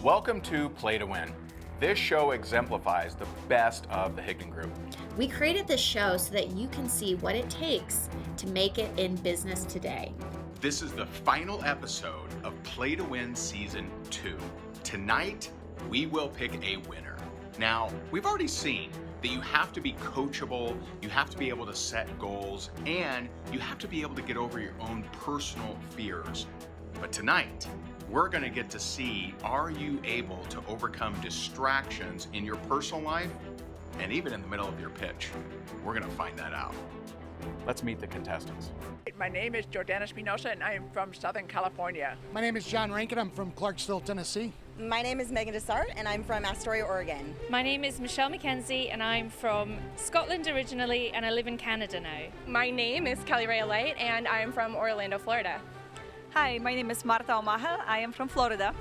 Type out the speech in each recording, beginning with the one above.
Welcome to Play to Win. This show exemplifies the best of the Higdon Group. We created this show so that you can see what it takes to make it in business today. This is the final episode of Play to Win Season 2. Tonight, we will pick a winner. Now, we've already seen that you have to be coachable, you have to be able to set goals, and you have to be able to get over your own personal fears. But tonight, we're going to get to see, are you able to overcome distractions in your personal life and even in the middle of your pitch? We're going to find that out. Let's meet the contestants. My name is Jordana Espinosa, and I am from Southern California. My name is John Rankin. I'm from Clarksville, Tennessee. My name is Megan Dessart, and I'm from Astoria, Oregon. My name is Michelle McKenzie, and I'm from Scotland originally, and I live in Canada now. My name is Kelly Ray Light, and I'm from Orlando, Florida. Hi, my name is Marta Omaha. I am from Florida.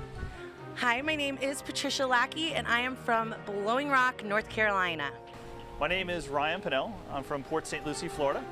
Hi, my name is Patricia Lackey, and I am from Blowing Rock, North Carolina. My name is Ryan Pinnell. I'm from Port St. Lucie, Florida.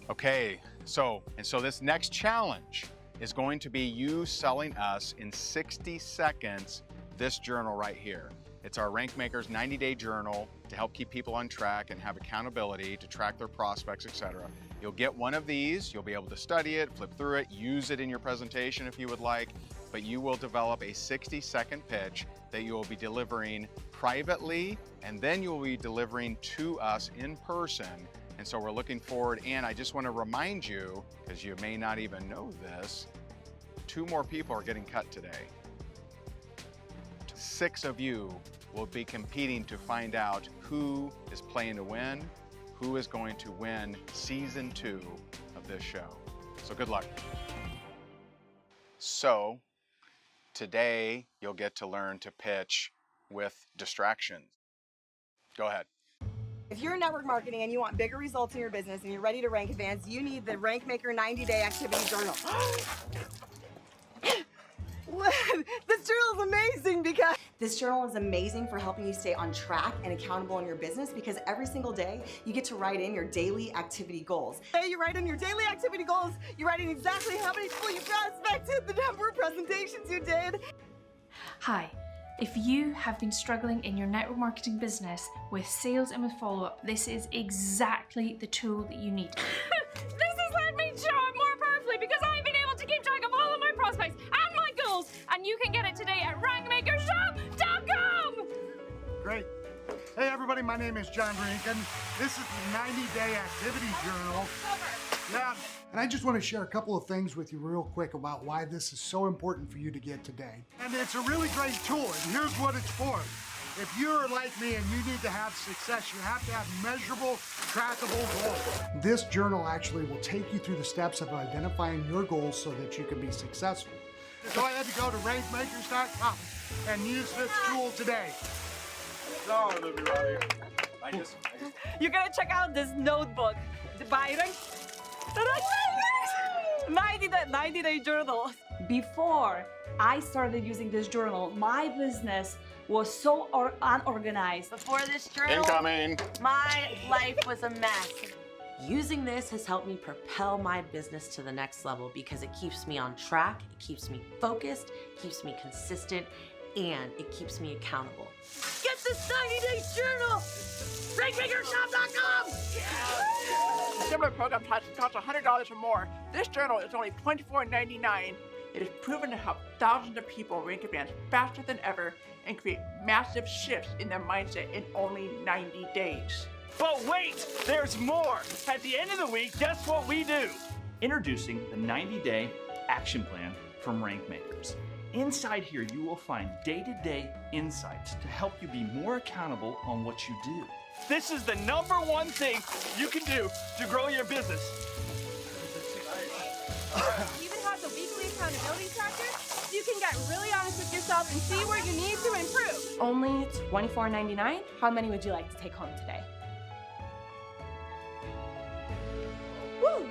Okay, so this next challenge is going to be you selling us in 60 seconds this journal right here. It's our Rank Makers 90-day journal to help keep people on track and have accountability to track their prospects, etc. You'll get one of these, you'll be able to study it, flip through it, use it in your presentation if you would like, but you will develop a 60-second pitch that you will be delivering privately, and then you will be delivering to us in person. And so we're looking forward, and I just want to remind you, because you may not even know this, 2 more people are getting cut today. 6 of you will be competing to find out who is playing to win, who is going to win season 2 of this show. So good luck. So today you'll get to learn to pitch with distractions. Go ahead. If you're in network marketing and you want bigger results in your business and you're ready to rank advance, you need the Rank Maker 90-day activity journal. This journal is amazing because this journal is amazing for helping you stay on track and accountable in your business, because every single day you get to write in your daily activity goals. Hey, you write in your daily activity goals, you're writing exactly how many people you prospected, the number of presentations you did. Hi. If you have been struggling in your network marketing business with sales and with follow-up, this is exactly the tool that you need. This has let me show up more powerfully because I've been able to keep track of all of my prospects and my goals, and you can get it today at rankmakershop.com. Great. Hey everybody, my name is John Rankin. This is the 90-day activity journal. Yeah, and I just want to share a couple of things with you real quick about why this is so important for you to get today. And it's a really great tool, and here's what it's for. If you're like me and you need to have success, you have to have measurable, trackable goals. This journal actually will take you through the steps of identifying your goals so that you can be successful. Go ahead and go to rankmakers.com and use this tool today. Hello, everybody. You're gonna check out this notebook, the Byron 90-day journal. Before I started using this journal, my business was so unorganized. Before this journal, Incoming. my life was a mess. Using this has helped me propel my business to the next level because it keeps me on track, it keeps me focused, keeps me consistent, and it keeps me accountable. Get this 90-day journal! RankMakerShop.com! A similar program costs $100 or more. This journal is only $24.99. It is proven to help thousands of people rank advance faster than ever and create massive shifts in their mindset in only 90 days. But wait, there's more. At the end of the week, guess what we do? Introducing the 90-day action plan from Rank Makers. Inside here, you will find day-to-day insights to help you be more accountable on what you do. This is the #1 thing you can do to grow your business. Even has a weekly accountability tracker. You can get really honest with yourself and see where you need to improve. Only $24.99. How many would you like to take home today? Woo!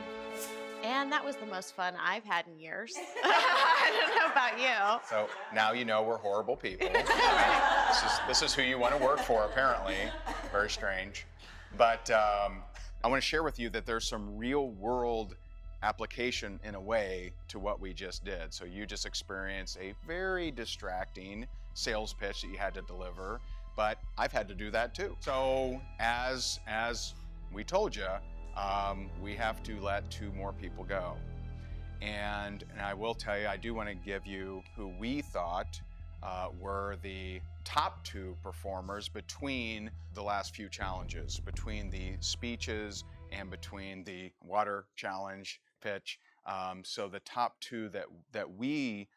And that was the most fun I've had in years. I don't know about you. So now you know we're horrible people. This is who you want to work for, apparently. Very strange. But I want to share with you that there's some real world application in a way to what we just did. So you just experienced a very distracting sales pitch that you had to deliver, but I've had to do that too. So as we told you, we have to let 2 more people go. And I will tell you, I do want to give you who we thought were the top 2 performers between the last few challenges, between the speeches and between the water challenge pitch. So the top 2 that we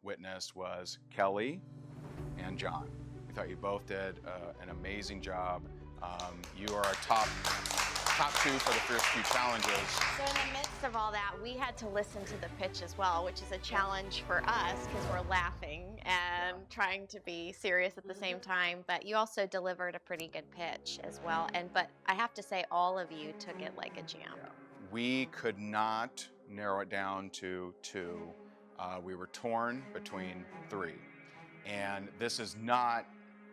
witnessed was Kelly and John. We thought you both did an amazing job. You are our top 2 for the first few challenges. So in the midst of all that, we had to listen to the pitch as well, which is a challenge for us because we're laughing and trying to be serious at the same time. But you also delivered a pretty good pitch as well. But I have to say, all of you took it like a champ. We could not narrow it down to 2. We were torn between 3. And this is not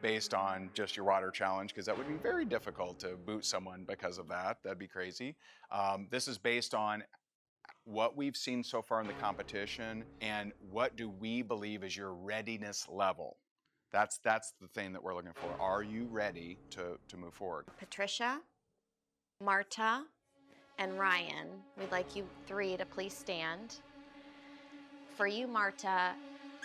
based on just your water challenge, because that would be very difficult to boot someone because of that. That'd be crazy. This is based on what we've seen so far in the competition and what do we believe is your readiness level. That's the thing that we're looking for. Are you ready to move forward? Patricia, Marta, and Ryan, we'd like you 3 to please stand. For you, Marta,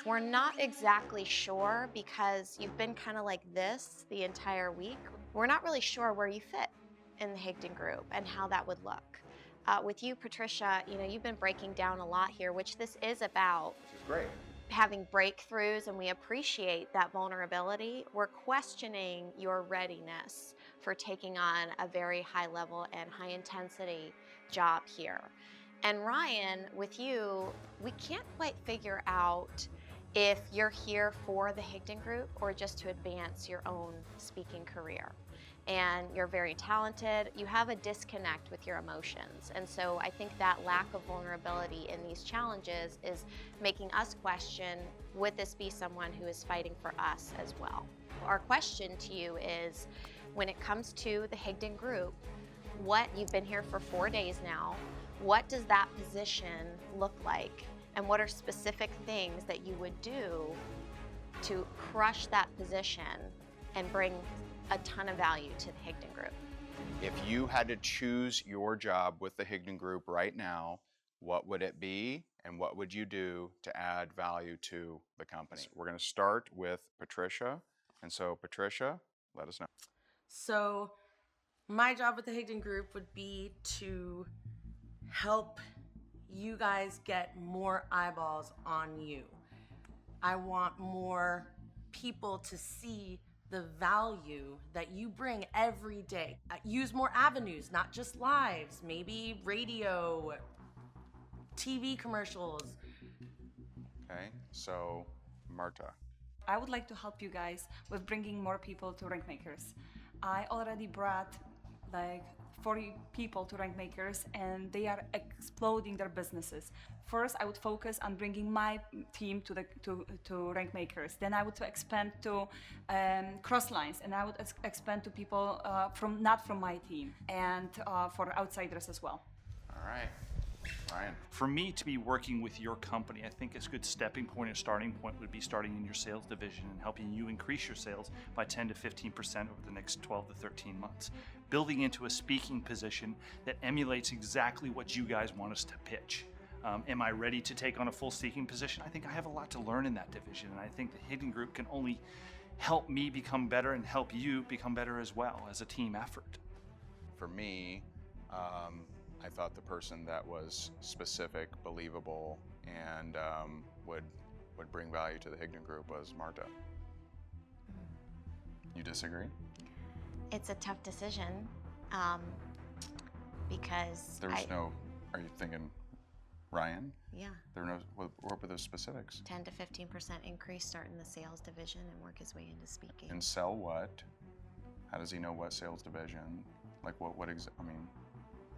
we're not exactly sure because you've been kind of like this the entire week. We're not really sure where you fit in the Higdon group and how that would look. With you, Patricia, you've been breaking down a lot here, which this is about. This is great. Having breakthroughs, and we appreciate that vulnerability. We're questioning your readiness for taking on a very high level and high intensity job here. And Ryan, with you, we can't quite figure out if you're here for the Higdon group or just to advance your own speaking career. And you're very talented. You have a disconnect with your emotions. And so I think that lack of vulnerability in these challenges is making us question, would this be someone who is fighting for us as well? Our question to you is, when it comes to the Higdon group, you've been here for 4 days now, what does that position look like? And what are specific things that you would do to crush that position and bring a ton of value to the Higdon group? If you had to choose your job with the Higdon group right now, what would it be and what would you do to add value to the company? We're going to start with Patricia. And so Patricia, let us know. So my job with the Higdon group would be to help you guys get more eyeballs on you. I want more people to see the value that you bring every day. Use more avenues, not just lives, maybe radio, TV commercials. Okay, so Marta. I would like to help you guys with bringing more people to Rankmakers. I already brought like 40 people to Rankmakers and they are exploding their businesses. First, I would focus on bringing my team to Rankmakers. Then I would expand to Crosslines, and I would expand to people not from my team, and for outsiders as well. All right. Ryan. For me to be working with your company, I think a good stepping point and starting point would be starting in your sales division and helping you increase your sales by 10 to 15% over the next 12 to 13 months. Building into a speaking position that emulates exactly what you guys want us to pitch. Am I ready to take on a full speaking position? I think I have a lot to learn in that division, and I think the Higdon group can only help me become better and help you become better as well as a team effort. For me, I thought the person that was specific, believable, and would bring value to the Higdon group was Marta. You disagree? It's a tough decision because are you thinking Ryan? Yeah. What were those specifics? 10 to 15% increase, start in the sales division and work his way into speaking. And sell what? How does he know what sales division? Like I mean,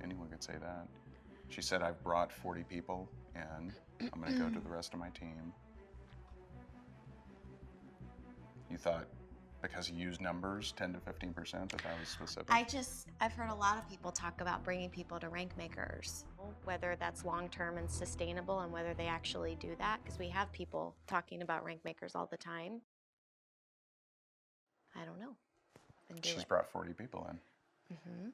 anyone could say that. She said, I've brought 40 people in. I'm going to go to the rest of my team. You thought Because you use numbers, 10 to 15%, that was specific? I've heard a lot of people talk about bringing people to rank makers, whether that's long-term and sustainable and whether they actually do that, because we have people talking about rank makers all the time. I don't know. She's brought 40 people in. Mm-hmm.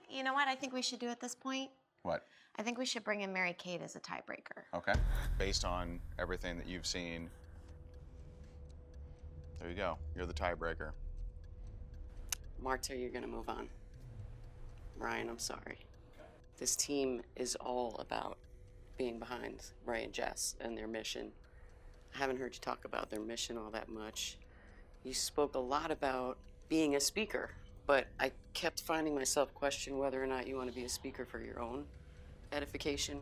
You know what I think we should do at this point? What? I think we should bring in Mary Kate as a tiebreaker. Okay. Based on everything that you've seen, there you go. You're the tiebreaker. Marta, you're gonna move on. Ryan, I'm sorry. This team is all about being behind Ray and Jess and their mission. I haven't heard you talk about their mission all that much. You spoke a lot about being a speaker, but I kept finding myself question whether or not you want to be a speaker for your own edification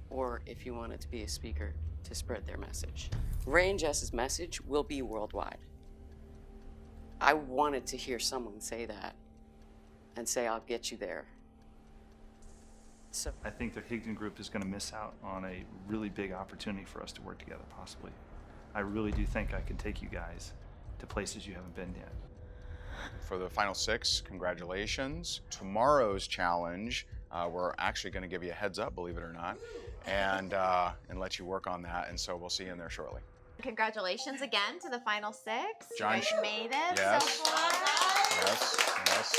or if you wanted to be a speaker to spread their message. Ray and Jess's message will be worldwide. I wanted to hear someone say that and say, I'll get you there. So I think the Higdon Group is going to miss out on a really big opportunity for us to work together, possibly. I really do think I can take you guys to places you haven't been yet. For the final 6, congratulations. Tomorrow's challenge, we're actually going to give you a heads up, believe it or not, and let you work on that. And so we'll see you in there shortly. Congratulations again to the final 6. John, you guys made it yes. so far. Yes.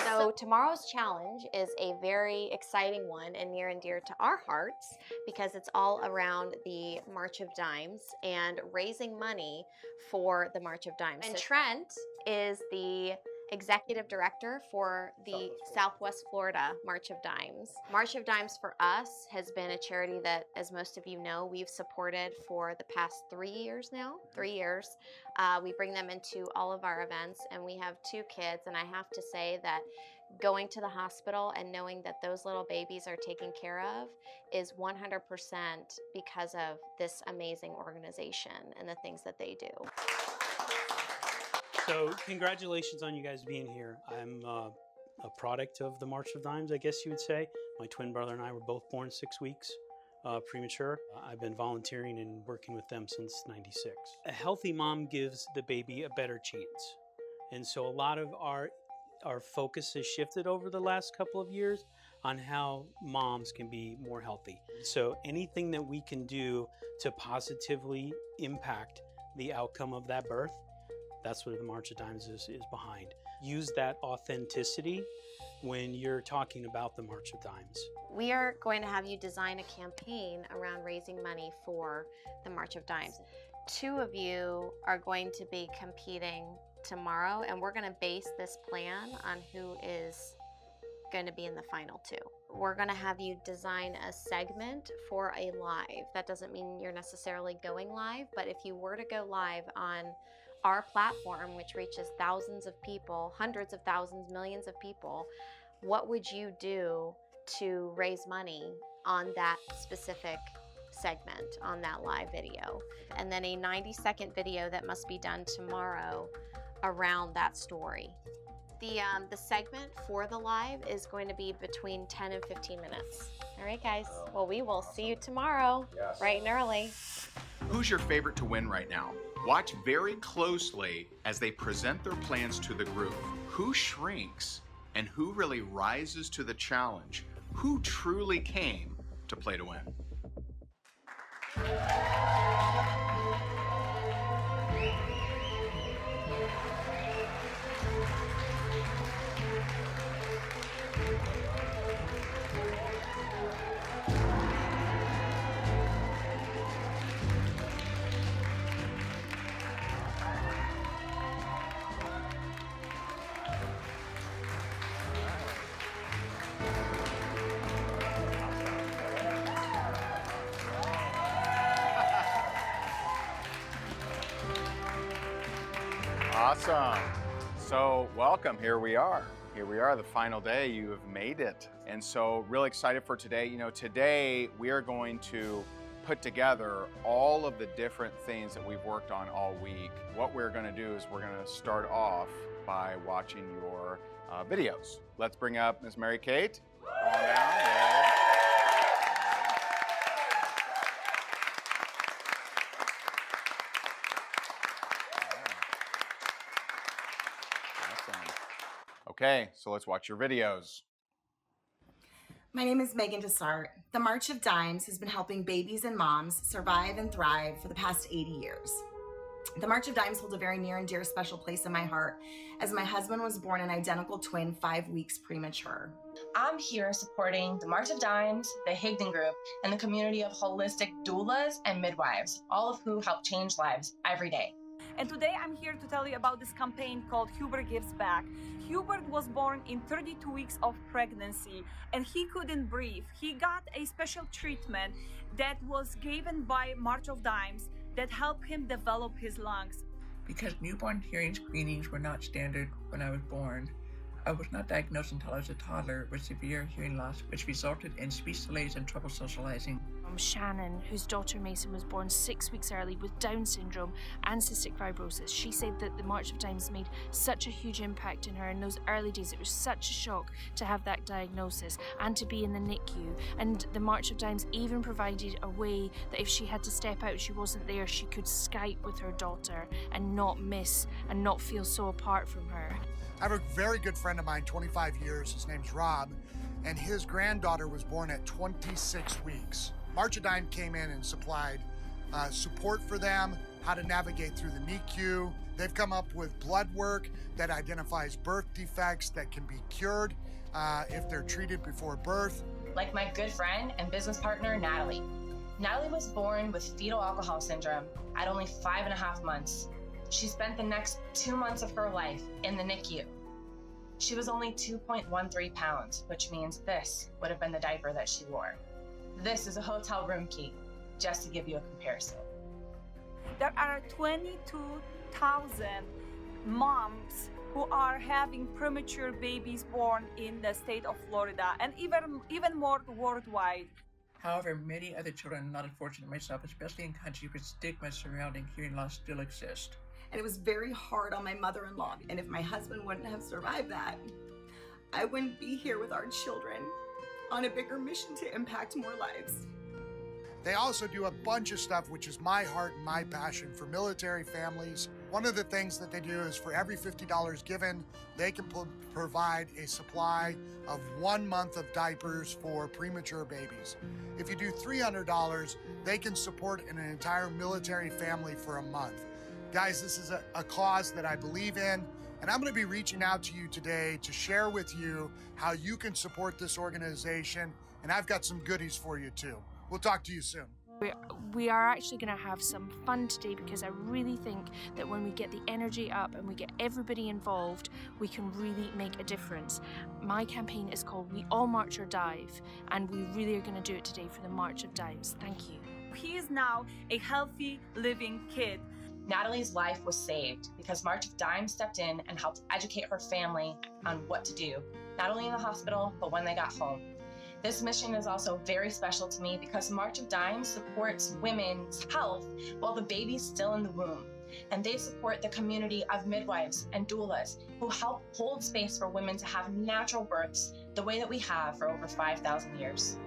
So tomorrow's challenge is a very exciting one and near and dear to our hearts because it's all around the March of Dimes and raising money for the March of Dimes. And Trent is the executive director for the Southwest Florida March of Dimes. March of Dimes for us has been a charity that, as most of you know, we've supported for the past 3 years now. 3 years. We bring them into all of our events, and we have 2 kids, and I have to say that going to the hospital and knowing that those little babies are taken care of is 100% because of this amazing organization and the things that they do. So congratulations on you guys being here. I'm a product of the March of Dimes, I guess you would say. My twin brother and I were both born 6 weeks premature. I've been volunteering and working with them since '96. A healthy mom gives the baby a better chance. And so a lot of our focus has shifted over the last couple of years on how moms can be more healthy. So anything that we can do to positively impact the outcome of that birth, that's what the March of Dimes is behind. Use that authenticity when you're talking about the March of Dimes. We are going to have you design a campaign around raising money for the March of Dimes. 2 of you are going to be competing tomorrow, and we're going to base this plan on who is going to be in the final 2. We're going to have you design a segment for a live. That doesn't mean you're necessarily going live, but if you were to go live on our platform, which reaches thousands of people, hundreds of thousands, millions of people, what would you do to raise money on that specific segment, on that live video? And then a 90-second video that must be done tomorrow around that story. The segment for the live is going to be between 10 and 15 minutes. All right, guys. Well, we will see you tomorrow, bright and early. Who's your favorite to win right now? Watch very closely as they present their plans to the group. Who shrinks and who really rises to the challenge? Who truly came to play to win? Awesome. So welcome, here we are. Here we are, the final day, you have made it. And so really excited for today. You know, today we are going to put together all of the different things that we've worked on all week. What we're gonna do is we're gonna start off by watching your videos. Let's bring up Ms. Mary Kate. Come on down. Yay. Okay, so let's watch your videos. My name is Megan Dessart. The March of Dimes has been helping babies and moms survive and thrive for the past 80 years. The March of Dimes holds a very near and dear special place in my heart, as my husband was born an identical twin 5 weeks premature. I'm here supporting the March of Dimes, the Higdon Group, and the community of holistic doulas and midwives, all of who help change lives every day. And today I'm here to tell you about this campaign called Hubert Gives Back. Hubert was born in 32 weeks of pregnancy and he couldn't breathe. He got a special treatment that was given by March of Dimes that helped him develop his lungs. Because newborn hearing screenings were not standard when I was born, I was not diagnosed until I was a toddler with severe hearing loss, which resulted in speech delays and trouble socializing. Shannon, whose daughter Mason was born 6 weeks early with Down syndrome and cystic fibrosis. She said that the March of Dimes made such a huge impact in her in those early days. It was such a shock to have that diagnosis and to be in the NICU. And the March of Dimes even provided a way that if she had to step out, she wasn't there, she could Skype with her daughter and not miss and not feel so apart from her. I have a very good friend of mine, 25 years, his name's Rob, and his granddaughter was born at 26 weeks. March of Dimes came in and supplied support for them, how to navigate through the NICU. They've come up with blood work that identifies birth defects that can be cured if they're treated before birth. Like my good friend and business partner, Natalie. Natalie was born with fetal alcohol syndrome at only 5.5 months. She spent the next 2 months of her life in the NICU. She was only 2.13 pounds, which means this would have been the diaper that she wore. This is a hotel room key, just to give you a comparison. There are 22,000 moms who are having premature babies born in the state of Florida and even more worldwide. However, many other children not as fortunate myself, especially in countries with stigma surrounding hearing loss, still exist. And it was very hard on my mother-in-law. And if my husband wouldn't have survived that, I wouldn't be here with our children on a bigger mission to impact more lives. They also do a bunch of stuff, which is my heart and my passion, for military families. One of the things that they do is for every $50 given, they can provide a supply of 1 month of diapers for premature babies. If you do $300, they can support an entire military family for a month. Guys, this is a cause that I believe in, and I'm going to be reaching out to you today to share with you how you can support this organization, and I've got some goodies for you too. We'll talk to you soon. We are actually going to have some fun today because I really think that when we get the energy up and we get everybody involved, we can really make a difference. My campaign is called We All March or Dive, and we really are going to do it today for the March of Dimes. Thank you. He is now a healthy, living kid. Natalie's life was saved because March of Dimes stepped in and helped educate her family on what to do, not only in the hospital, but when they got home. This mission is also very special to me because March of Dimes supports women's health while the baby's still in the womb. And they support the community of midwives and doulas who help hold space for women to have natural births the way that we have for over 5,000 years.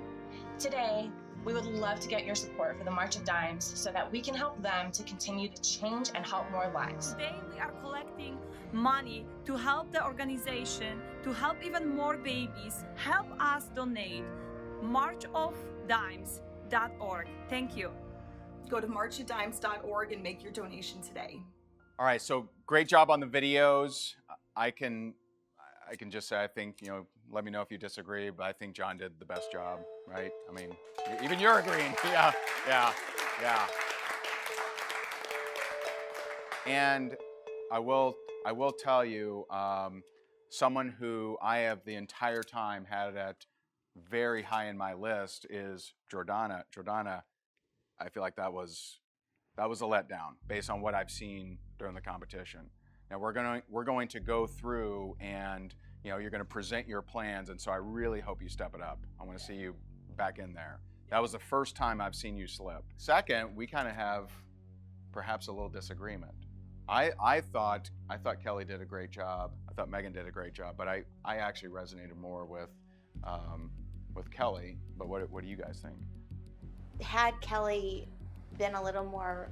Today, we would love to get your support for the March of Dimes so that we can help them to continue to change and help more lives. Today we are collecting money to help the organization, to help even more babies. Help us donate. marchofdimes.org. Thank you. Go to marchofdimes.org and make your donation today. All right, so great job on the videos. I can just say, I think, let me know if you disagree, but I think John did the best job, right? I mean, even you're agreeing. Yeah. And I will tell you, someone who I have the entire time had at very high in my list is Jordana. Jordana, I feel like that was a letdown based on what I've seen during the competition. Now we're going to go through and you're going to present your plans, and so I really hope you step it up. I want to see you back in there. That was the first time I've seen you slip. Second, we kind of have perhaps a little disagreement. I thought Kelly did a great job. I thought Megan did a great job, but I actually resonated more with Kelly. But what do you guys think? Had Kelly been a little more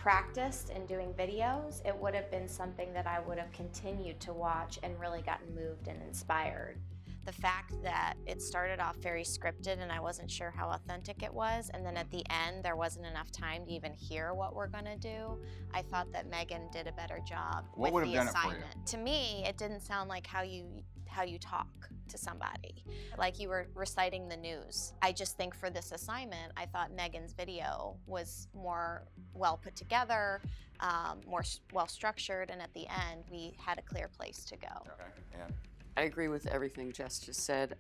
practiced in doing videos, it would have been something that I would have continued to watch and really gotten moved and inspired. The fact that it started off very scripted and I wasn't sure how authentic it was, and then at the end there wasn't enough time to even hear what we're gonna do, I thought that Megan did a better job What with would the have done it for assignment. you? To me, it didn't sound like how you talk to somebody, like you were reciting the news. I just think for this assignment, I thought Megan's video was more well put together, more well structured, and at the end, we had a clear place to go. Okay. Yeah. I agree with everything Jess just said.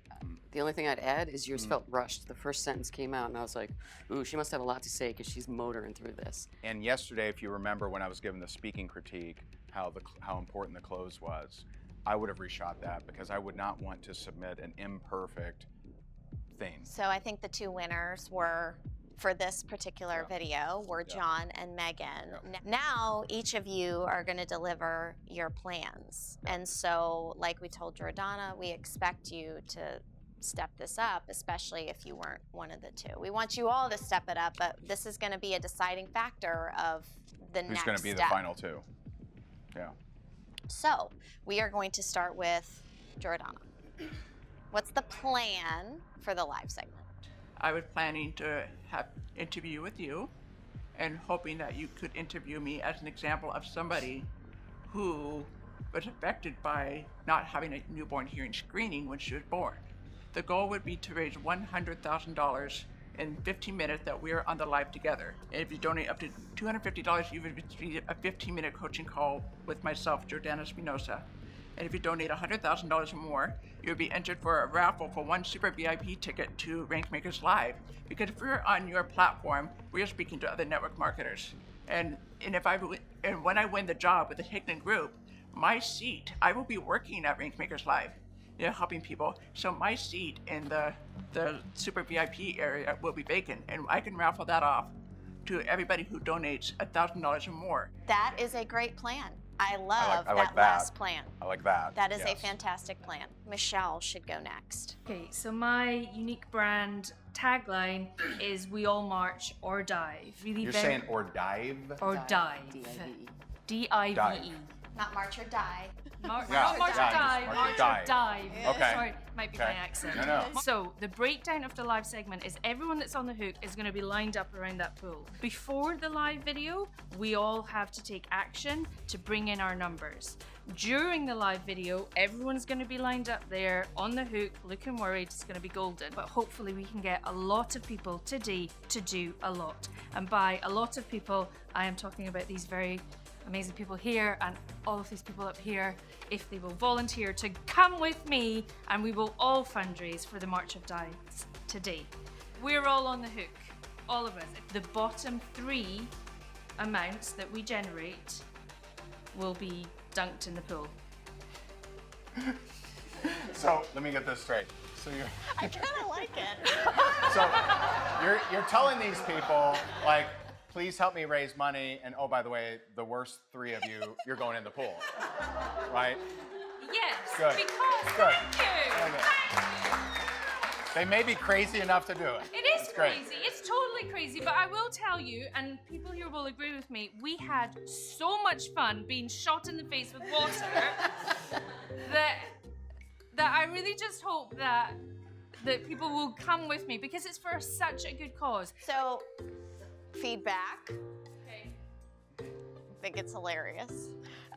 The only thing I'd add is yours felt rushed. The first sentence came out and I was like, ooh, she must have a lot to say because she's motoring through this. And yesterday, if you remember when I was giving the speaking critique, how important the close was, I would have reshot that because I would not want to submit an imperfect thing. So I think the two winners were, for this particular video, were John and Megan. Now, each of you are gonna deliver your plans. And so, like we told Jordana, we expect you to step this up, especially if you weren't one of the two. We want you all to step it up, but this is gonna be a deciding factor of the next Who's gonna be step. the final two? Yeah. So, we are going to start with Jordana. What's the plan for the live segment? I was planning to have interview with you and hoping that you could interview me as an example of somebody who was affected by not having a newborn hearing screening when she was born. The goal would be to raise $100,000 in 15 minutes that we're on the live together. And if you donate up to $250, you would receive a 15-minute coaching call with myself, Jordana Espinosa. And if you donate $100,000 or more, you'll be entered for a raffle for one super VIP ticket to Rankmakers Live. Because if we're on your platform, we're speaking to other network marketers. And when I win the job with the Higdon Group, my seat, I will be working at Rankmakers Live, helping people. So my seat in the super VIP area will be vacant, and I can raffle that off to everybody who donates $1,000 or more. That is a great plan. I love I like that last plan. I like that. That is a yes. fantastic plan. Michelle should go next. Okay, so my unique brand tagline is "We all march or dive." Really, You're saying or dive? or dive. D-I-V-E. Not march or die. Not Yeah, march or yeah, die, just march march or or dive. Okay. Sorry, might be Okay. my accent. No. So the breakdown of the live segment is everyone that's on the hook is going to be lined up around that pool. Before the live video, we all have to take action to bring in our numbers. During the live video, everyone's going to be lined up there on the hook, looking worried. It's going to be golden. But hopefully we can get a lot of people today to do a lot. And by a lot of people, I am talking about these very amazing people here and all of these people up here, if they will volunteer to come with me, and we will all fundraise for the March of Dives today. We're all on the hook, all of us. The bottom 3 amounts that we generate will be dunked in the pool. So let me get this straight. So I kind of like it. so you're telling these people, like, please help me raise money, and oh, by the way, the worst 3 of you, you're going in the pool, right? Yes, Good. because Good. thank you. Okay. They may be crazy enough to do it. It is It's great. crazy. It's totally crazy. But I will tell you, and people here will agree with me, we had so much fun being shot in the face with water that I really just hope that people will come with me because it's for such a good cause. So, feedback. Okay. I think it's hilarious.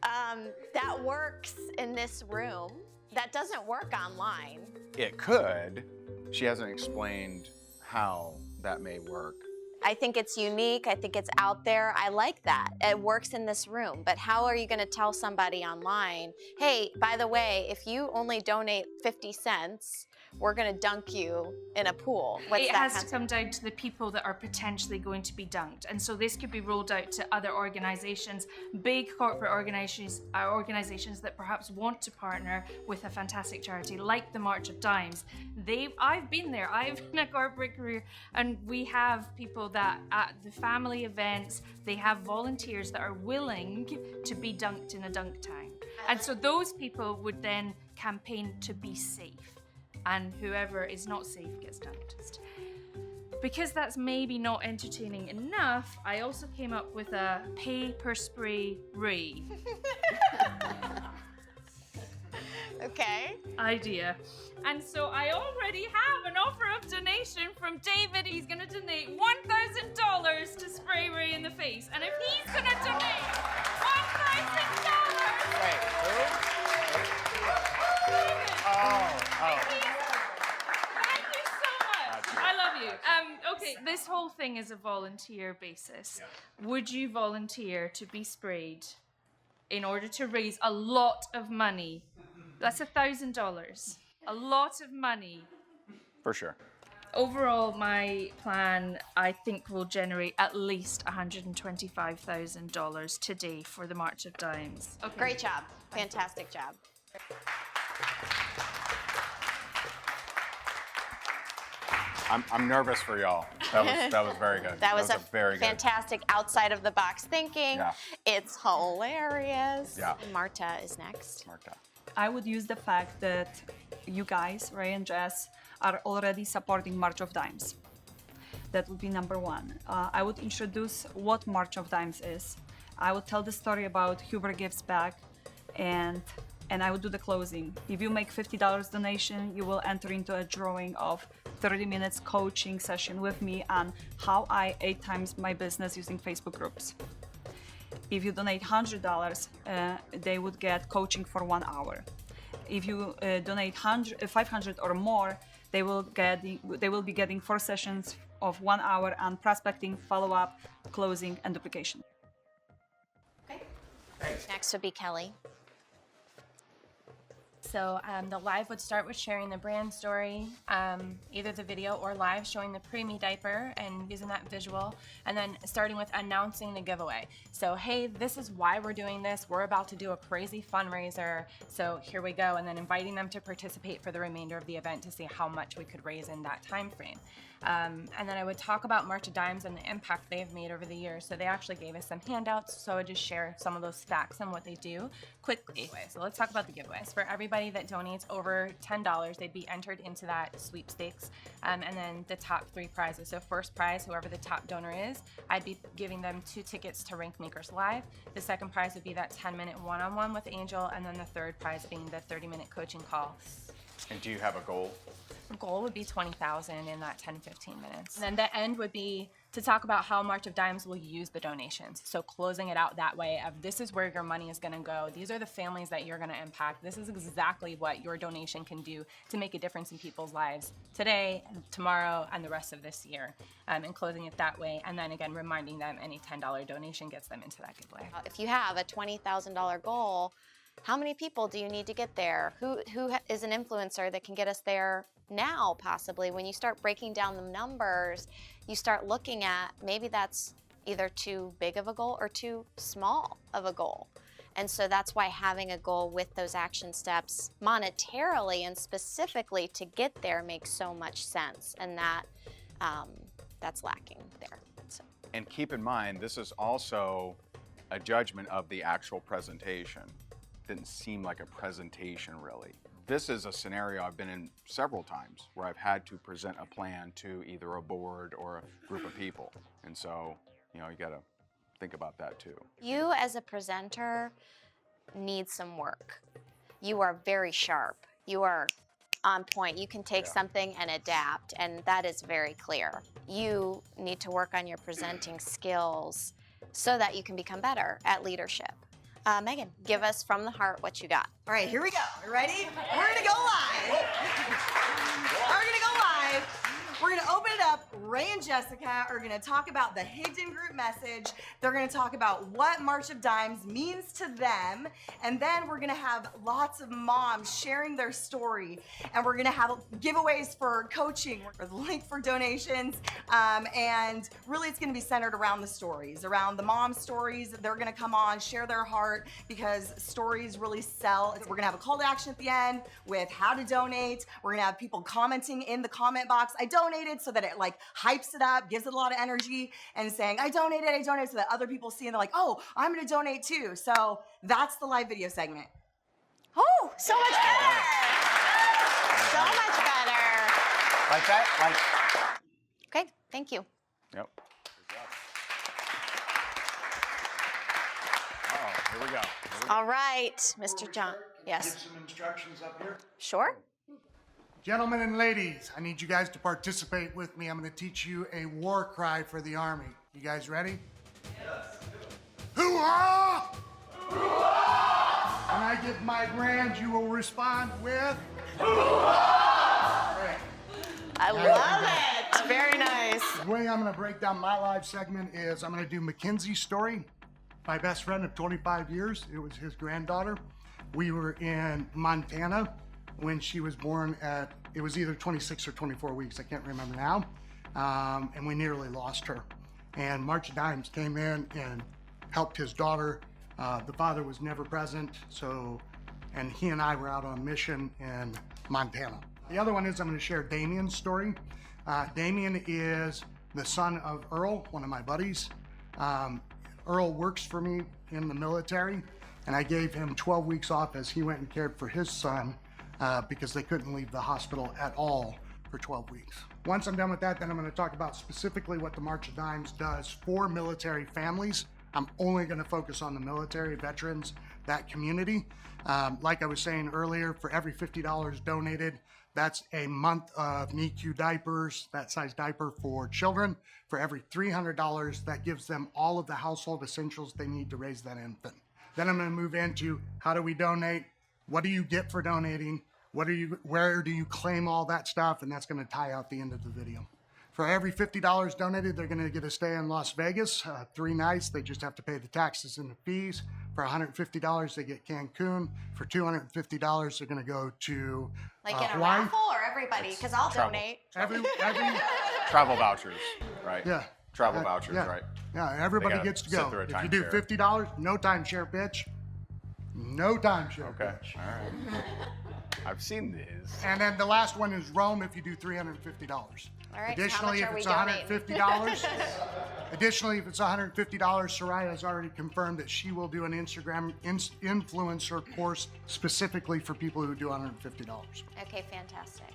That works in this room. That doesn't work online. It could. She hasn't explained how that may work. I think it's unique. I think it's out there. I like that. It works in this room. But how are you going to tell somebody online, hey, by the way, if you only donate 50 cents, we're going to dunk you in a pool? What's It that has to come down to the people that are potentially going to be dunked. And so this could be rolled out to other organizations, big corporate organizations that perhaps want to partner with a fantastic charity like the March of Dimes. I've been there. I've been a corporate career, and we have people that at the family events, they have volunteers that are willing to be dunked in a dunk tank. And so those people would then campaign to be safe, and whoever is not safe gets dunked. Because that's maybe not entertaining enough, I also came up with a pay-per-spray Okay. idea. And so I already have an offer of donation from David. He's gonna donate $1,000 to spray Ray in the face. And if he's gonna donate $1,000... Wait, who? Thank you so much. I love you. Okay, this whole thing is a volunteer basis. Would you volunteer to be sprayed in order to raise a lot of money? That's $1,000. A lot of money. For sure. Overall, my plan, I think, will generate at least $125,000 today for the March of Dimes. Okay. Great job. Fantastic job. I'm nervous for y'all. That was very good. That was a very good. fantastic outside of the box thinking. Yeah. It's hilarious. Yeah. Marta is next. Marta. I would use the fact that you guys, Ray and Jess, are already supporting March of Dimes. That would be number one. I would introduce what March of Dimes is. I would tell the story about Huber Gives Back, and I would do the closing. If you make $50 donation, you will enter into a drawing of 30 minutes coaching session with me on how I 8 times my business using Facebook groups. If you donate $100, they would get coaching for 1 hour. If you donate 500 or more, they will be getting 4 sessions of 1 hour on prospecting, follow-up, closing, and duplication. Okay. Next would be Kelly. So the live would start with sharing the brand story, either the video or live showing the preemie diaper and using that visual, and then starting with announcing the giveaway. So, hey, this is why we're doing this. We're about to do a crazy fundraiser, so here we go, and then inviting them to participate for the remainder of the event to see how much we could raise in that time frame. And then I would talk about March of Dimes and the impact they've made over the years. So they actually gave us some handouts, so I would just share some of those facts and what they do quickly. So let's talk about the giveaways. For everybody that donates over $10, they'd be entered into that sweepstakes. And then the top 3 prizes. So first prize, whoever the top donor is, I'd be giving them 2 tickets to Rankmakers Live. The second prize would be that 10-minute one-on-one with Angel, and then the third prize being the 30-minute coaching call. And do you have a goal? The goal would be 20,000 in that 10-15 minutes. And then the end would be to talk about how March of Dimes will use the donations. So closing it out that way of this is where your money is gonna go. These are the families that you're gonna impact. This is exactly what your donation can do to make a difference in people's lives today, tomorrow, and the rest of this year. And closing it that way. And then again, reminding them any $10 donation gets them into that giveaway. If you have a $20,000 goal, how many people do you need to get there? Who is an influencer that can get us there now, possibly? When you start breaking down the numbers, you start looking at maybe that's either too big of a goal or too small of a goal. And so that's why having a goal with those action steps monetarily and specifically to get there makes so much sense. And that's lacking there. So. And keep in mind, this is also a judgment of the actual presentation. Didn't seem like a presentation, really. This is a scenario I've been in several times where I've had to present a plan to either a board or a group of people. And so, you gotta think about that too. You as a presenter need some work. You are very sharp. You are on point. You can take something and adapt, and that is very clear. You need to work on your presenting skills so that you can become better at leadership. Megan, give us from the heart what you got. All right, here we go. You ready? We're gonna go live. We're gonna go live. We're gonna open it up. Ray and Jessica are gonna talk about the Higdon group message. They're gonna talk about what March of Dimes means to them. And then we're gonna have lots of moms sharing their story. And we're gonna have giveaways for coaching, or the link for donations. And really it's gonna be centered around the stories, around the mom stories. They're gonna come on, share their heart, because stories really sell. We're gonna have a call to action at the end with how to donate. We're gonna have people commenting in the comment box, I donated, so that it like hypes it up, gives it a lot of energy, and saying, I donated, so that other people see and they're like, oh, I'm gonna donate too. So that's the live video segment. Oh, so much better. So much better. Like that, Okay, Thank you. Yep. Oh, here we go. All right, Mr. John. Yes. Give some instructions up here. Sure. Gentlemen and ladies, I need you guys to participate with me. I'm going to teach you a war cry for the Army. You guys ready? Yes. Hoo-ha! Hoo-ha! When I give my brand, you will respond with hoo-ha! Great. I love it. Very nice. The way I'm going to break down my live segment is I'm going to do Mackenzie's story. My best friend of 25 years. It was his granddaughter. We were in Montana when she was born at, it was either 26 or 24 weeks, I can't remember now, and we nearly lost her. And March of Dimes came in and helped his daughter. The father was never present, and he and I were out on mission in Montana. The other one is I'm going to share Damien's story. Damien is the son of Earl, one of my buddies. Earl works for me in the military, and I gave him 12 weeks off as he went and cared for his son because they couldn't leave the hospital at all for 12 weeks. Once I'm done with that, then I'm going to talk about specifically what the March of Dimes does for military families. I'm only going to focus on the military veterans, that community. Like I was saying earlier, for every $50 donated, that's a month of NICU diapers, that size diaper for children. For every $300, that gives them all of the household essentials they need to raise that infant. Then I'm going to move into how do we donate? What do you get for donating? Where do you claim all that stuff? And that's going to tie out the end of the video. For every $50 donated, they're going to get a stay in Las Vegas, 3 nights. They just have to pay the taxes and the fees. For $150, they get Cancun. For $250, they're going to go to Like in a Hawaii. raffle or everybody? Because I'll donate. Every Travel vouchers, right? Yeah. Travel vouchers, yeah. right? Yeah, everybody They gotta gets to sit go. through a If you do timeshare. $50, no timeshare, bitch. No timeshare. Okay, all right. I've seen these. And then the last one is Rome if you do $350. All right, Additionally, how much if are it's we $150, additionally, if it's $150, Soraya has already confirmed that she will do an Instagram influencer course specifically for people who do $150. Okay, fantastic.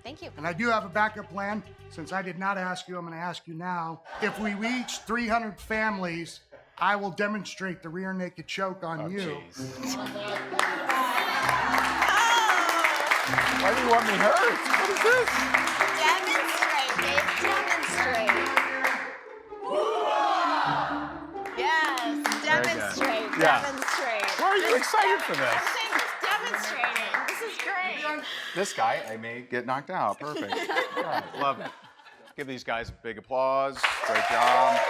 Thank you. And I do have a backup plan. Since I did not ask you, I'm going to ask you now. If we reach 300 families, I will demonstrate the rear naked choke on you. Why do you want me hurt? What is this? Demonstrate, babe. Demonstrate. Yes, demonstrate. Yeah. Demonstrate. Why are you excited for this? I'm saying just demonstrating. This is great. This guy, I may get knocked out. Perfect. Yeah, love it. Give these guys a big applause. Great job.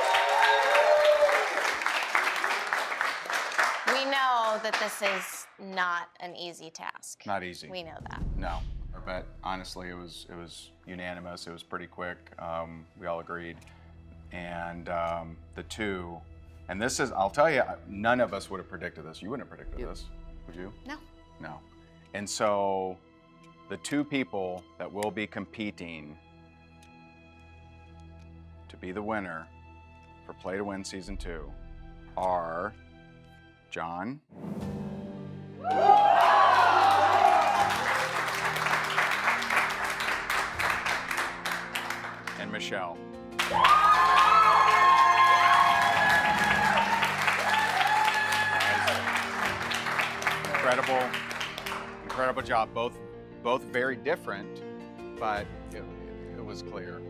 We know that this is not an easy task. Not easy. We know that. No, but honestly, it was unanimous. It was pretty quick. We all agreed, and the two, and this is, I'll tell you, none of us would have predicted this. You wouldn't have predicted this, would you? No. No. And so, the two people that will be competing to be the winner for Play to Win Season 2 are John. And Michelle. Incredible job. Both very different, but it was clear.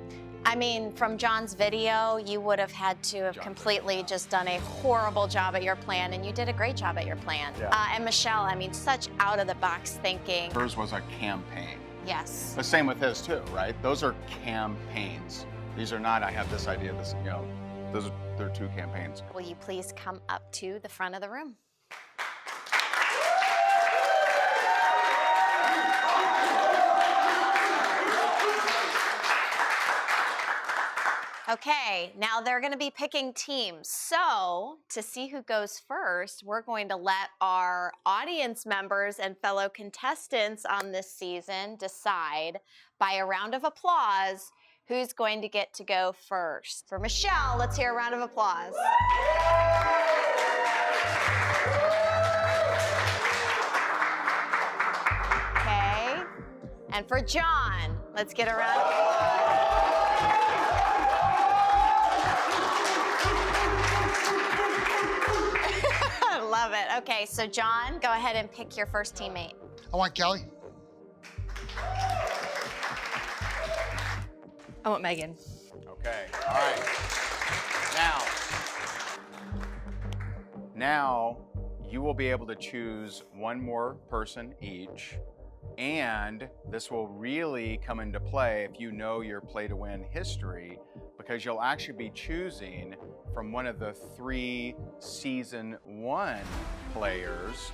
I mean, from John's video, you would have had to have completely just done a horrible job at your plan, and you did a great job at your plan. Yeah. And Michelle, I mean, such out-of-the-box thinking. Hers was a campaign. Yes. The same with his too, right? Those are campaigns. These are not, I have this idea, they're two campaigns. Will you please come up to the front of the room? Okay, now they're going to be picking teams. So, to see who goes first, we're going to let our audience members and fellow contestants on this season decide by a round of applause who's going to get to go first. For Michelle, let's hear a round of applause. Okay, and for John, let's get a round of applause. love it. Okay, so John, go ahead and pick your first teammate. I want Kelly. I want Megan. Okay, all right. Now you will be able to choose one more person each, and this will really come into play if you know your play to win history, because you'll actually be choosing from one of the 3 season 1 players.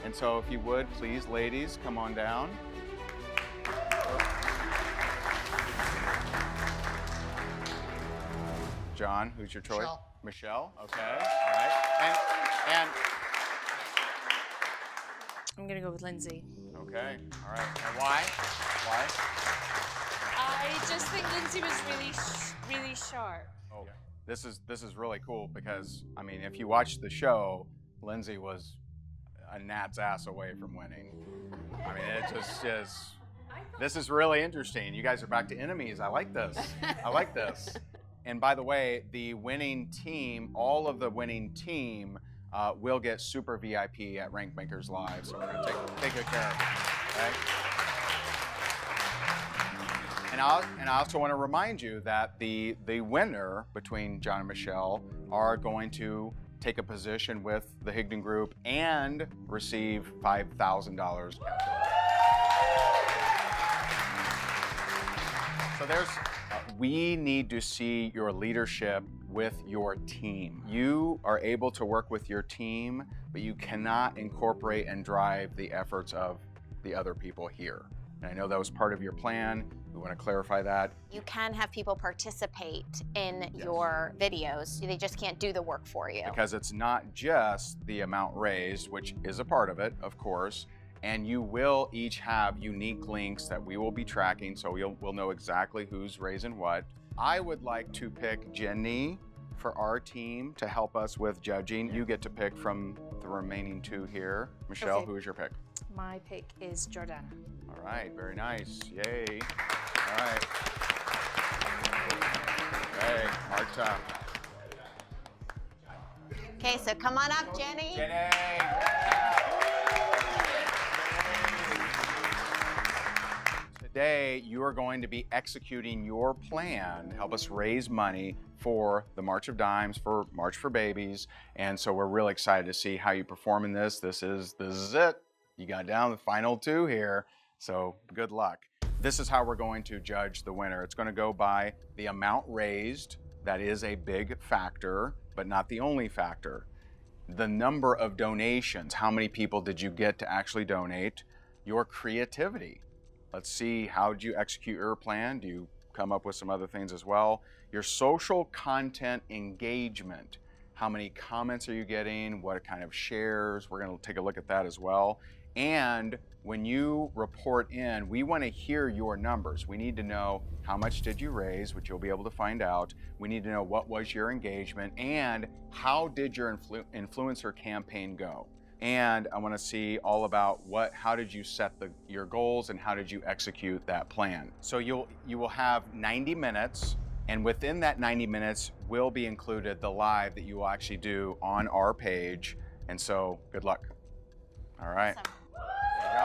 And so if you would, please, ladies, come on down. John, who's your choice? Michelle, okay, all right. And I'm gonna go with Lindsay. okay, all right. And why? Why? I just think Lindsay was really sharp. Oh, this is really cool because, I mean, if you watch the show, Lindsay was a gnat's ass away from winning. I mean, it just is. This is really interesting. You guys are back to enemies. I like this. I like this. And by the way, the winning team, all of the winning team will get super VIP at Rank Makers Live. So we're going to take good care of it. Okay? And I also want to remind you that the winner between John and Michelle are going to take a position with the Higdon Group and receive $5,000. So we need to see your leadership with your team. You are able to work with your team, but you cannot incorporate and drive the efforts of the other people here. And I know that was part of your plan. We want to clarify that. You can have people participate in your videos. They just can't do the work for you. Because it's not just the amount raised, which is a part of it, of course, and you will each have unique links that we will be tracking, so we'll know exactly who's raising what. I would like to pick Jenny for our team to help us with judging. You get to pick from the remaining 2 here. Michelle, Okay. who is your pick? My pick is Jordana. All right, very nice. Yay. All right. Okay, Marta. Okay, so come on up, Jenny. Jenny. Today, you are going to be executing your plan to help us raise money for the March of Dimes, for March for Babies. And so we're really excited to see how you perform in this. This is it. You got down the final 2 here. So good luck. This is how we're going to judge the winner. It's going to go by the amount raised. That is a big factor, but not the only factor. The number of donations. How many people did you get to actually donate? Your creativity. Let's see, how did you execute your plan? Do you come up with some other things as well? Your social content engagement. How many comments are you getting? What kind of shares? We're going to take a look at that as well. And when you report in, we want to hear your numbers. We need to know how much did you raise, which you'll be able to find out. We need to know what was your engagement and how did your influencer campaign go. And I want to see all about how did you set your goals and how did you execute that plan. So you will have 90 minutes, and within that 90 minutes will be included the live that you will actually do on our page. And so good luck. All right. Awesome. There you go.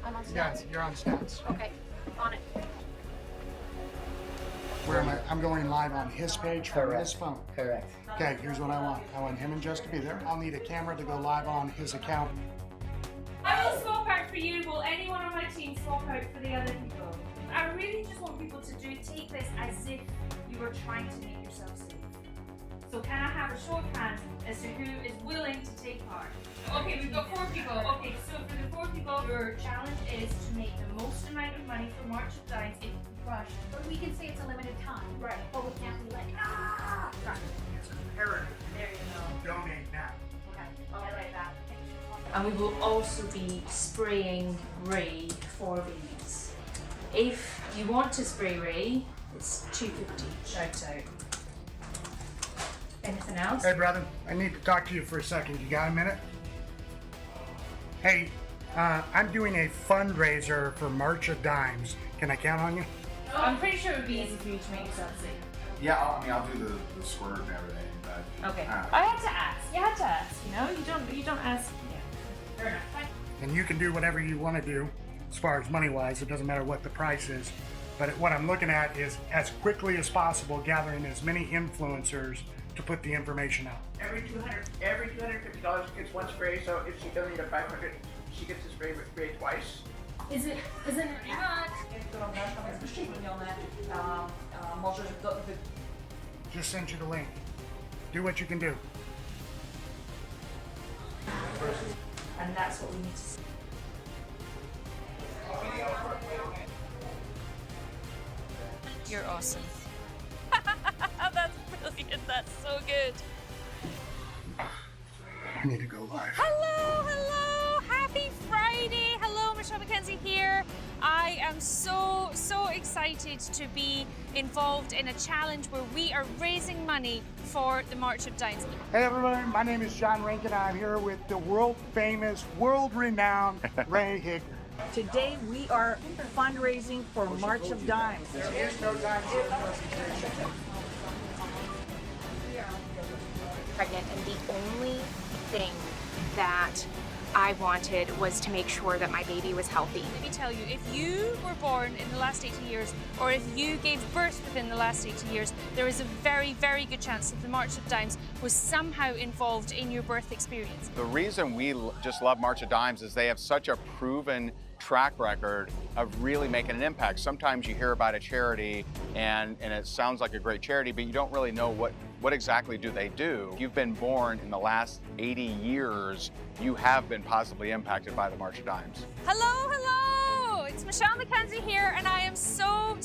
I'm on Yes, you're on stats. Okay, on it. Where am I? I'm going live on his page from his phone. Correct. Okay, here's what I want. I want him and Jess to be there. I'll need a camera to go live on his account. I will swap out for you. Will anyone on my team swap out for the other people? I really just want people to take this as if you were trying to make yourself safe. So can I have a show of hands as to who is willing to take part? Okay, we've got 4 people. Okay, so for the 4 people, your challenge is to make the most amount of money for March of Dimes if you rush. But we can say it's a limited time. Right. But we can't be like, ah! Right. It's imperative. There you go. Donate now. Okay, I like that. And we will also be spraying Ray for these. If you want to spray Ray, it's $2.50. Shout out. Anything else? Hey, brother, I need to talk to you for a second. You got a minute? Hey, I'm doing a fundraiser for March of Dimes. Can I count on you? I'm pretty sure it would be easy for you to make yourself safe. Yeah, I'll do the squirt and everything, but... Okay. I had to ask. You had to ask, you know? You don't ask. Yeah. Fair enough. Fine. And you can do whatever you want to do as far as money-wise. It doesn't matter what the price is. But what I'm looking at is as quickly as possible gathering as many influencers to put the information out. Every $250 gets one spray, so if she doesn't need a 500, she gets to spray twice. Is it not? Just send you the link. Do what you can do. And that's what we need to see. You're awesome. That's brilliant. That's so good. I need to go live. Hello. Happy Friday. Hello, Michelle McKenzie here. I am so excited to be involved in a challenge where we are raising money for the March of Dimes. Hey everybody, my name is John Rankin. I'm here with the world famous, world renowned Ray Higdon. Today we are fundraising for March of Dimes. There is no time for pregnant, and the only thing that I wanted was to make sure that my baby was healthy. Let me tell you, if you were born in the last 80 years, or if you gave birth within the last 80 years, there is a very, very good chance that the March of Dimes was somehow involved in your birth experience. The reason we just love March of Dimes is they have such a proven track record of really making an impact. Sometimes you hear about a charity and it sounds like a great charity, but you don't really know what exactly do they do. If you've been born in the last 80 years, you have been positively impacted by the March of Dimes. Hello! It's Michelle McKenzie here, and I am so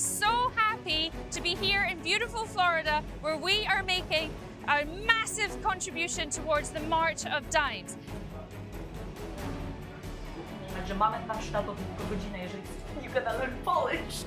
happy to be here in beautiful Florida, where we are making a massive contribution towards the March of Dimes. You gotta learn Polish.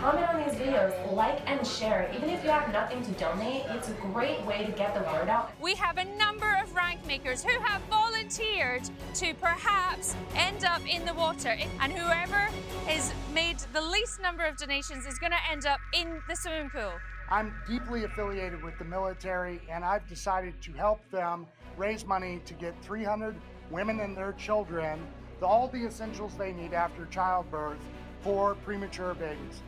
Comment on these videos, like and share. Even if you have nothing to donate, it's a great way to get the word out. We have a number of rank makers who have volunteered to perhaps end up in the water, and whoever has made the least number of donations is going to end up in the swimming pool. I'm deeply affiliated with the military, and I've decided to help them raise money to get 300 women and their children all the essentials they need after childbirth for premature babies.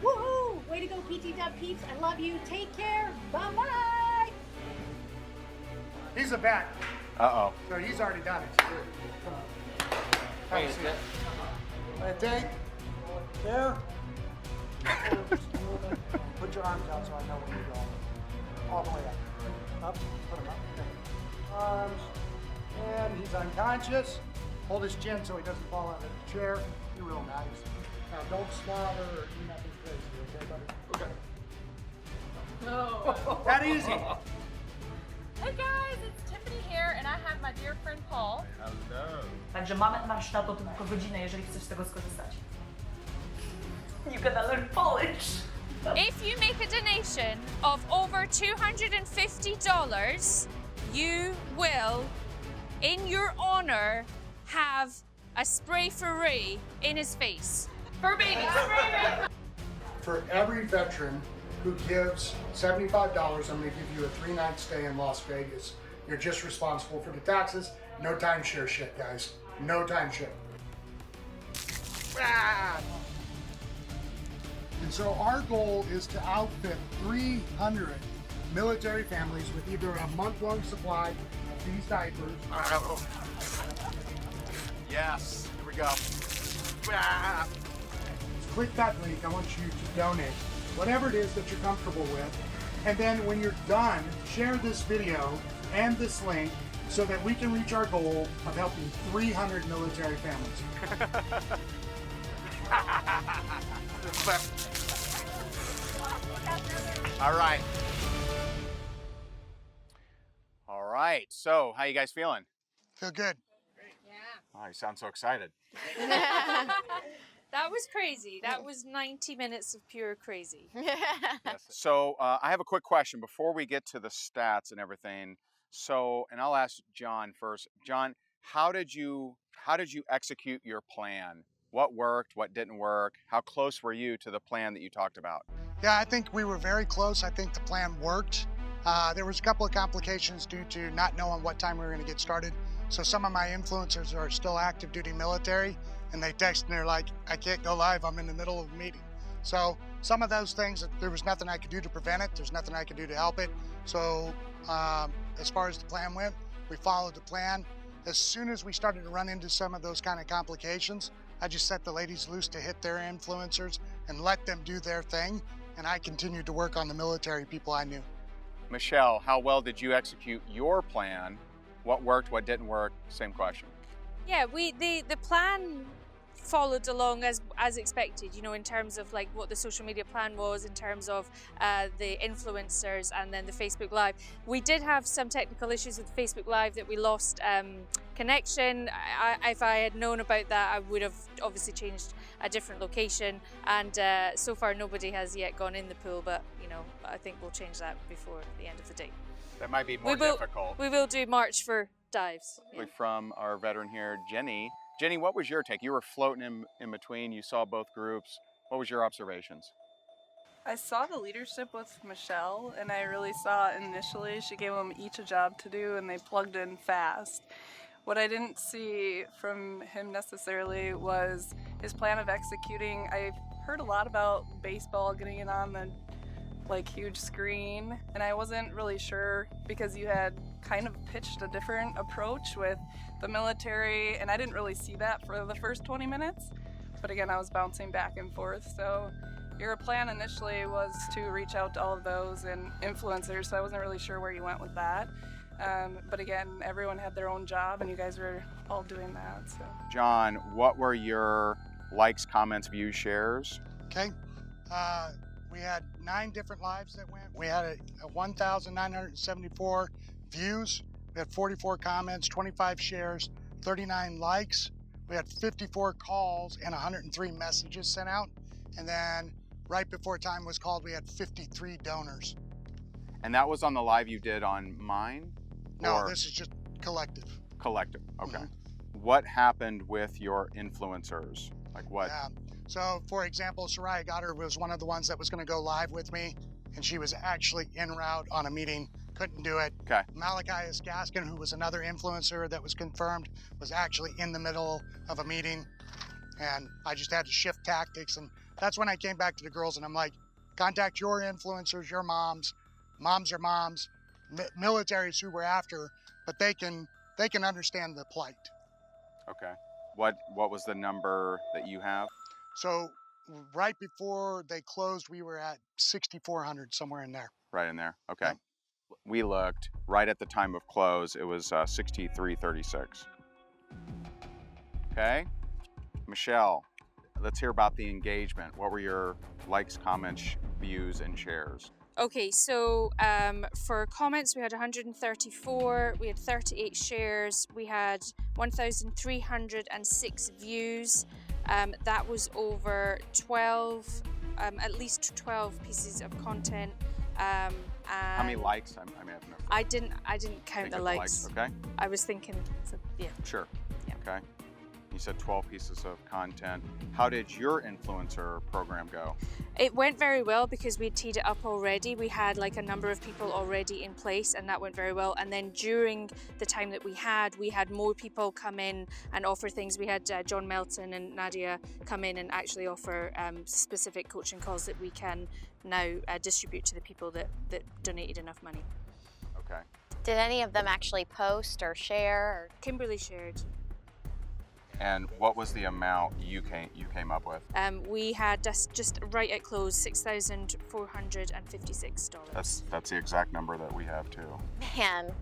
Woohoo! Way to go, PT Dub peeps. I love you. Take care. Bye-bye. He's a vet. Uh-oh. So he's already done it. Come on. Have a seat. Take. There. Put your arms out so I know where you're going. All the way up. Up. Put them up. Okay. Arms. And he's unconscious. Hold his chin so he doesn't fall out of the chair. Be real nice. Now don't smother or do nothing crazy, okay, buddy? Okay. No. That easy. Hey guys, it's Tiffany here, and I have my dear friend Paul. Hello. Także mamy warsztatu tylko godzinę, jeżeli chcesz z tego skorzystać. You gotta learn Polish. If you make a donation of over $250, you will, in your honor, have a spray for Ray in his face. For baby, spray Ray. For every veteran who gives $75, I'm going to give you a 3-night stay in Las Vegas. You're just responsible for the taxes. No timeshare shit, guys. No timeshare. And so our goal is to outfit 300 military families with either a month-long supply of these diapers. Yes, here we go. Click that link. I want you to donate whatever it is that you're comfortable with. And then when you're done, share this video and this link so that we can reach our goal of helping 300 military families. All right. All right. So, how you guys feeling? Feel good. Oh, you sound so excited. That was crazy. That was 90 minutes of pure crazy. Yes. So I have a quick question before we get to the stats and everything. So, and I'll ask John first. John, how did you How did you execute your plan? What worked, what didn't work? How close were you to the plan that you talked about? Yeah, I think we were very close. I think the plan worked. There was a couple of complications due to not knowing what time we were going to get started. So some of my influencers are still active duty military, and they text and they're like, I can't go live, I'm in the middle of a meeting. So some of those things, there was nothing I could do to prevent it. There's nothing I could do to help it. So as far as the plan went, we followed the plan. As soon as we started to run into some of those kind of complications, I just set the ladies loose to hit their influencers and let them do their thing. And I continued to work on the military people I knew. Michelle, how well did you execute your plan? What worked, what didn't work? Same question. Yeah, the plan followed along as expected, you know, in terms of like what the social media plan was, in terms of the influencers and then the Facebook Live. We did have some technical issues with Facebook Live that we lost connection. If I had known about that, I would have obviously changed a different location, and so far nobody has yet gone in the pool, but you know, I think we'll change that before the end of the day. That might be more difficult. We will do March for dives. Yeah. From our veteran here, Jenny. Jenny, what was your take? You were floating in between, you saw both groups. What was your observations? I saw the leadership with Michelle, and I really saw initially she gave them each a job to do and they plugged in fast. What I didn't see from him necessarily was his plan of executing. I've heard a lot about baseball, getting it on the huge screen, and I wasn't really sure because you had kind of pitched a different approach with the military, and I didn't really see that for the first 20 minutes. But again, I was bouncing back and forth. So your plan initially was to reach out to all of those and influencers, so I wasn't really sure where you went with that. But again, everyone had their own job, and you guys were all doing that. So, John, what were your likes, comments, views, shares? Okay. We had 9 different lives that went. We had 1,974 views. We had 44 comments, 25 shares, 39 likes. We had 54 calls and 103 messages sent out. And then right before time was called, we had 53 donors. And that was on the live you did on mine? No, this is just collective. Collective, okay. What happened with your influencers? Like what? Yeah. So, for example, Soraya Goddard was one of the ones that was going to go live with me, and she was actually en route on a meeting, couldn't do it. Okay. Malachi Gaskin, who was another influencer that was confirmed, was actually in the middle of a meeting, and I just had to shift tactics, and that's when I came back to the girls, and I'm like, contact your influencers, your moms. Moms are moms. Military is who we're after, but they can understand the plight. Okay. What was the number that you have? So right before they closed, we were at 6,400, somewhere in there. Right in there. Okay. Yeah. We looked right at the time of close. It was 6336. Okay. Michelle, let's hear about the engagement. What were your likes, comments, views, and shares? Okay, so for comments, we had 134, we had 38 shares, we had 1,306 views. That was over 12, at least 12 pieces of content. How many likes? I mean, I didn't count the likes. Okay. I was thinking, so, yeah. Sure. Yeah. Okay. You said 12 pieces of content. How did your influencer program go? It went very well because we teed it up already. We had like a number of people already in place, and that went very well. And then during the time that we had more people come in and offer things. We had John Melton and Nadia come in and actually offer specific coaching calls that we can now distribute to the people that donated enough money. Okay. Did any of them actually post or share? Kimberly shared. And what was the amount you came up with? We had just right at close, $6,456. That's the exact number that we have too. Man,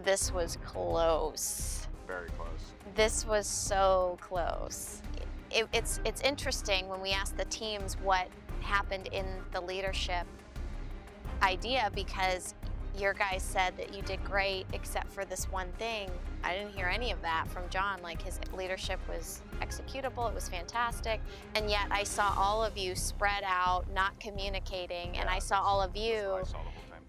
this was close. Very close. This was so close. It's interesting when we ask the teams what happened in the leadership idea, because your guys said that you did great except for this one thing. I didn't hear any of that from John. Like, his leadership was executable, it was fantastic, and yet I saw all of you spread out, not communicating, and I saw all of you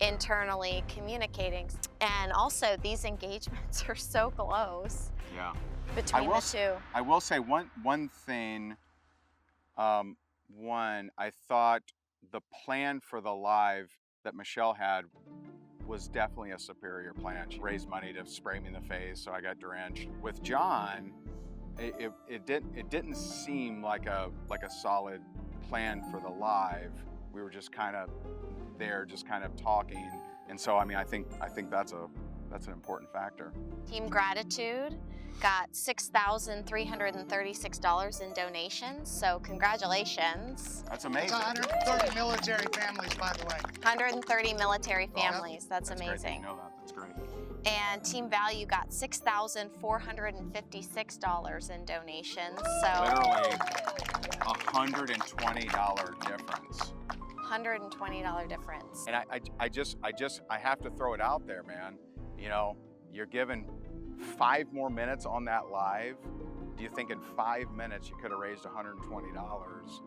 internally communicating. And also, these engagements are so close. Yeah. between the two. I will say one thing. One, I thought the plan for the live that Michelle had was definitely a superior plan. She raised money to spray me in the face, so I got drenched. With John, it didn't seem like a solid plan for the live. We were just kind of there, just kind of talking, and so I mean, I think that's an important factor. Team Gratitude got $6,336 in donations, so congratulations. That's amazing. That's 130 military families, by the way. 130 military families. That's amazing. Great that you know that. That's great. And Team Value got $6,456 in donations. So literally $120 difference. $120 difference. And I have to throw it out there, man. You know, you're given 5 more minutes on that live. Do you think in 5 minutes you could have raised $120?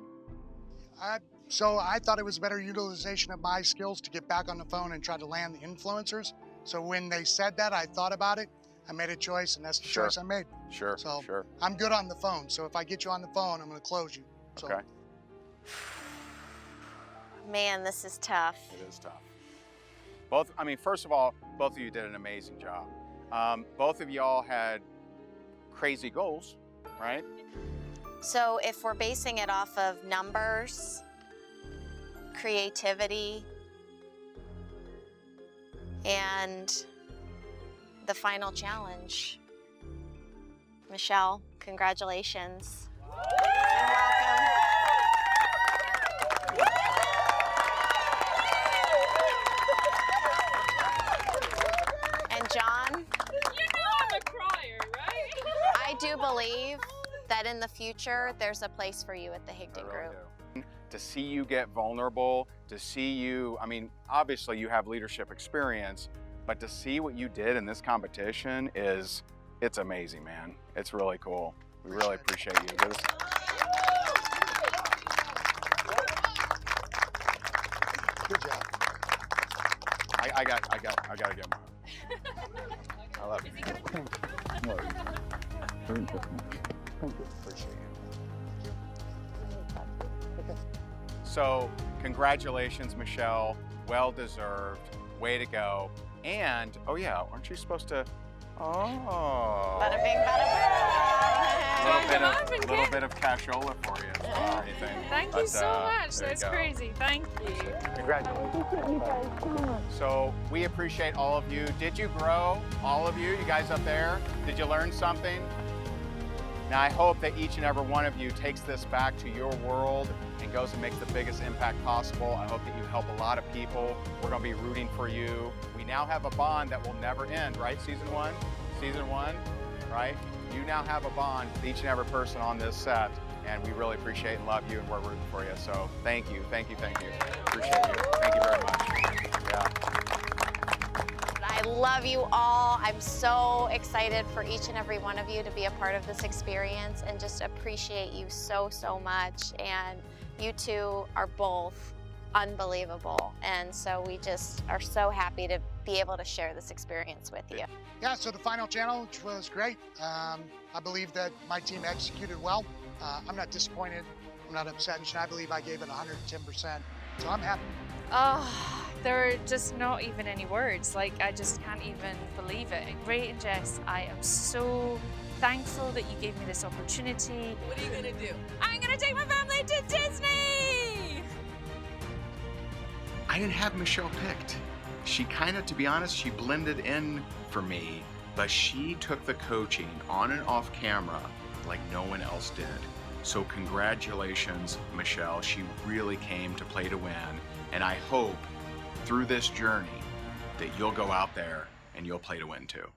So I thought it was a better utilization of my skills to get back on the phone and try to land the influencers. So when they said that, I thought about it. I made a choice, and that's the choice I made. Sure. So sure. I'm good on the phone. So if I get you on the phone, I'm going to close you. So. Okay. Man, this is tough. It is tough. First of all, both of you did an amazing job. Both of y'all had crazy goals, right? So if we're basing it off of numbers, creativity, and the final challenge, Michelle, congratulations. You're welcome. John, you know I'm a crier, right? I do believe that in the future there's a place for you at the Higdon Group. To see you get vulnerable, to see you, I mean, obviously you have leadership experience, but to see what you did in this competition it's amazing, man. It's really cool. We really appreciate you. Good job. I gotta get mine. I love you. Appreciate you. So, congratulations, Michelle. Well deserved. Way to go. And, oh yeah, aren't you supposed to? Oh. Bada bing, bada boom. A little bit of cashola for you or anything. Thank you so much. That's crazy. Thank you. Congratulations. So we appreciate all of you. Did you grow? All of you? You guys up there? Did you learn something? Now I hope that each and every one of you takes this back to your world and goes and makes the biggest impact possible. I hope that you help a lot of people. We're going to be rooting for you. We now have a bond that will never end, right? Season one, right? You now have a bond with each and every person on this set, and we really appreciate and love you, and we're rooting for you. So thank you. Appreciate you. Thank you very much. Yeah. I love you all. I'm so excited for each and every one of you to be a part of this experience and just appreciate you so, so much. And you two are both unbelievable. And so we just are so happy to be able to share this experience with you. Yeah, so the final challenge was great. I believe that my team executed well. I'm not disappointed. I'm not upset. I believe I gave it 110%. So I'm happy. Oh, there are just not even any words. Like, I just can't even believe it. Ray and Jess, I am so thankful that you gave me this opportunity. What are you gonna do? I'm gonna take my family to Disney! I didn't have Michelle picked. She kind of, to be honest, she blended in for me, but she took the coaching on and off camera like no one else did. So congratulations, Michelle. She really came to play to win. And I hope through this journey that you'll go out there and you'll play to win too.